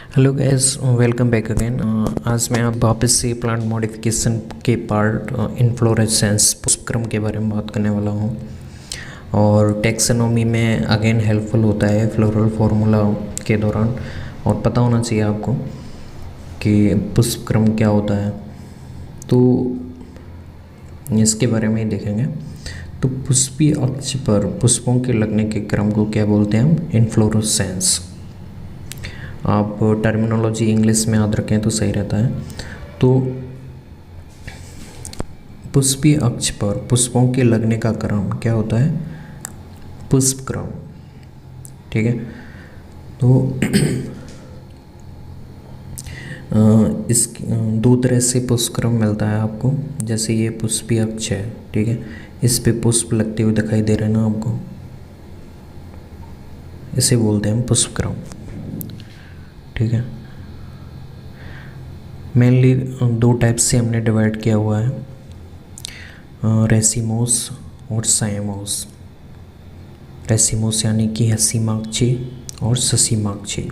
Hello guys, welcome back again. आज मैं आप वापस से प्लांट मॉडिफिकेशन के पार्ट इन्फ्लोरेसेंस पुष्पक्रम के बारे में बात करने वाला हूँ। और टेक्सोनॉमी में अगेन हेल्पफुल होता है फ्लोरल फार्मूला के दौरान, और पता होना चाहिए आपको कि पुष्पक्रम क्या होता है। तो इसके बारे में ही देखेंगे। तो पुष्पीय अक्ष पर पुष्पों के लगने के क्रम को क्या बोलते हैं हम? इन्फ्लोरेसेंस। आप टर्मिनोलॉजी इंग्लिश में याद रखें तो सही रहता है। तो पुष्पीय अक्ष पर पुष्पों के लगने का क्रम क्या होता है? पुष्पक्रम। ठीक है। तो इस दो तरह से पुष्पक्रम मिलता है आपको। जैसे ये पुष्पीय अक्ष है, ठीक है, इस पे पुष्प लगते हुए दिखाई दे रहे हैं ना आपको, इसे बोलते हैं हम पुष्पक्रम। ठीक है। मेनली दो टाइप से हमने डिवाइड किया हुआ है, रेसिमोस और साइमोस। रेसिमोस यानी कि हसीमाक्षी और ससीमाक्षी।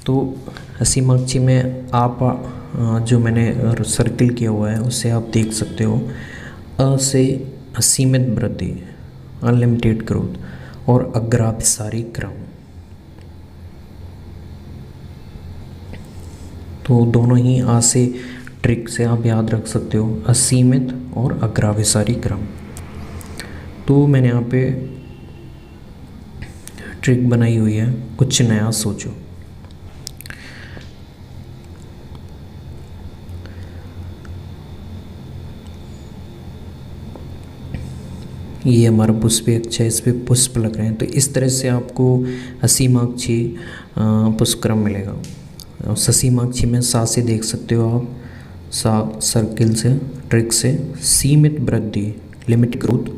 तो हसीमाक्षी में आप जो मैंने सर्किल किया हुआ है उससे आप देख सकते हो अ से असीमित वृद्धि, अनलिमिटेड ग्रोथ, और अग्राभिसारी क्रम। तो दोनों ही आ से ट्रिक से आप याद रख सकते हो, असीमित और अग्राभिसारी क्रम। तो मैंने यहाँ पे ट्रिक बनाई हुई है, कुछ नया सोचो। ये हमारा पुष्पीय अक्ष है, इस पर पुष्प लग रहे हैं। तो इस तरह से आपको असीमाक्षी पुष्पक्रम मिलेगा। और ससीमाक्षी में सा से देख सकते हो आप, सा सर्किल से ट्रिक से सीमित वृद्धि, लिमिट ग्रोथ,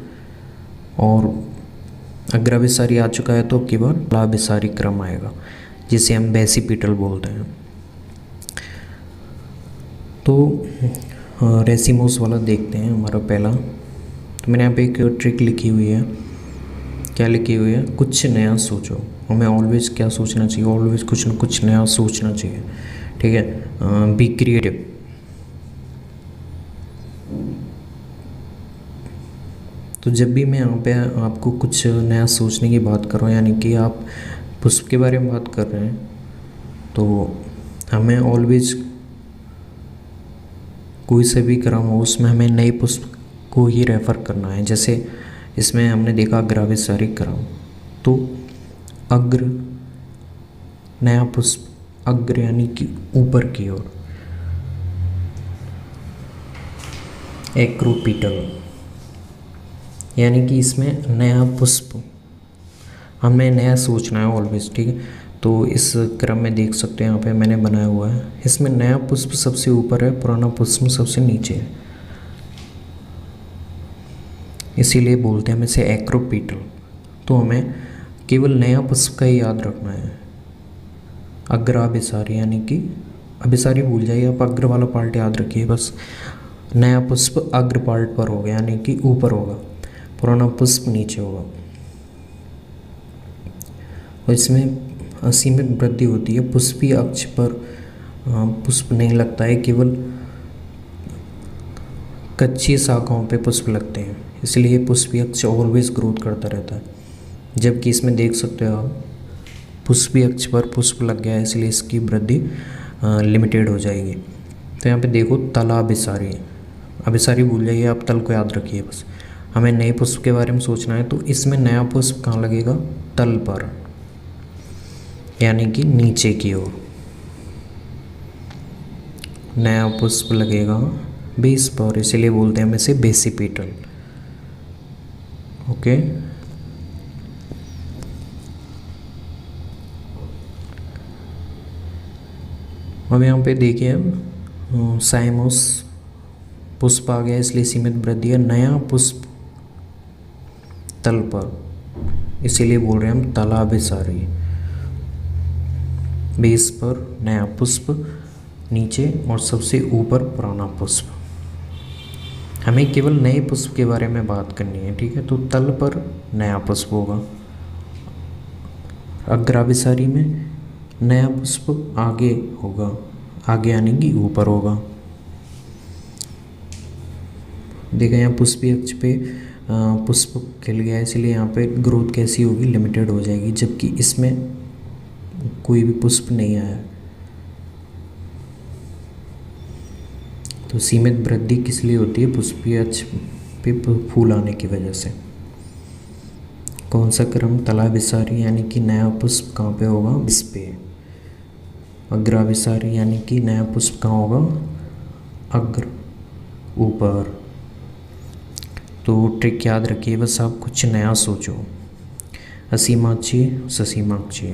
और अग्राभिसारी आ चुका है तो केवल लाभिसारी क्रम आएगा, जिसे हम बेसिपिटल बोलते हैं। तो रेसिमोस वाला देखते हैं, हमारा पहला। तो मैंने यहाँ पे एक ट्रिक लिखी हुई है। क्या लिखी हुई है? कुछ नया सोचो। हमें ऑलवेज क्या सोचना चाहिए? ऑलवेज कुछ न कुछ नया सोचना चाहिए। ठीक है। Be creative. तो जब भी मैं यहाँ पे आपको कुछ नया सोचने की बात कर रहा हूँ, यानी कि आप पुष्प के बारे में बात कर रहे हैं, तो हमें ऑलवेज कोई से भी क्रम हो उसमें हमें नए पुष्प को ही रेफ़र करना है। जैसे इसमें हमने देखा अग्राभिसारी क्रम, तो अग्र, नया पुष्प, अग्र यानी कि ऊपर की ओर, एक्रोपीटल, यानी कि इसमें नया पुष्प, हमें नया सोचना है ऑलवेज। ठीक है। तो इस क्रम में देख सकते हैं यहाँ पे मैंने बनाया हुआ है, इसमें नया पुष्प सबसे ऊपर है, पुराना पुष्प सबसे नीचे है, इसीलिए बोलते हैं हम इसे एक्रोपीटल। तो हमें केवल नया पुष्प का ही याद रखना है। अग्राभिसारी यानी कि अभिसारी भूल जाइए, आप अग्र वाला पार्ट याद रखिए बस। नया पुष्प अग्र पार्ट पर होगा, यानी कि ऊपर होगा, पुराना पुष्प नीचे होगा। और इसमें असीमित वृद्धि होती है। पुष्पीय अक्ष पर पुष्प नहीं लगता है, केवल कच्ची शाखाओं पे पुष्प लगते हैं, इसलिए पुष्पीय अक्ष ऑलवेज ग्रोथ करता रहता है। जबकि इसमें देख सकते हो आप, पुष्पीय अक्ष पर पुष्प लग गया है, इसलिए इसकी वृद्धि लिमिटेड हो जाएगी। तो यहाँ पे देखो तलाभिसारी, अभिसारी भूल जाइए, आप तल को याद रखिए बस। हमें नए पुष्प के बारे में सोचना है, तो इसमें नया पुष्प कहाँ लगेगा? तल पर, यानी कि नीचे की ओर नया पुष्प लगेगा बेस पर, इसीलिए बोलते हैं हम इसे बेसिपिटल। ओके। अब यहाँ पे देखिए, साइमोस पुष्प आ गया, इसलिए सीमित वृद्धि है। नया पुष्प तल पर, इसीलिए बोल रहे हैं हम तलाभिसारी। बेस पर नया पुष्प, नीचे और सबसे ऊपर पुराना पुष्प। हमें केवल नए पुष्प के बारे में बात करनी है। ठीक है। तो तल पर नया पुष्प होगा, अग्राभिसारी में नया पुष्प आगे होगा, आगे यानी कि ऊपर होगा। देखा यहाँ पुष्पीय अक्ष पे पुष्प खिल गया है, इसलिए यहाँ पे ग्रोथ कैसी होगी, लिमिटेड हो जाएगी, जबकि इसमें कोई भी पुष्प नहीं आया। तो सीमित वृद्धि किस लिए होती है, पुष्पीय अक्ष पे फूल आने की वजह से। कौन सा क्रम, तलाभिसारी यानी कि नया पुष्प कहाँ पे होगा, इस पे। अग्राभिसारी यानी कि नया पुष्प कहाँ होगा, अग्र, ऊपर। तो ट्रिक याद रखिए, बस आप कुछ नया सोचो। असीमाक्षी, ससीमाक्षी।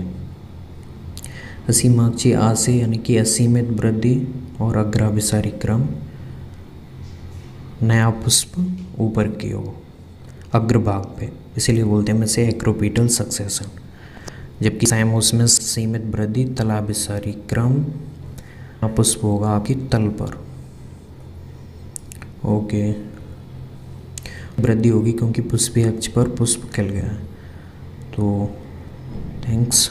असीमाक्षी आ से यानी कि असीमित वृद्धि और अग्राभिसारी क्रम, नया पुष्प ऊपर की हो, अग्रभाग पे, इसीलिए बोलते हैं इसे एक्रोपीटल सक्सेशन। जबकि साइमोस में सीमित वृद्धि, तलाभिसारी क्रम, पुष्प होगा आपकी तल पर। ओके, वृद्धि होगी क्योंकि पुष्पीय अक्ष पर पुष्प खिल गया है। तो थैंक्स।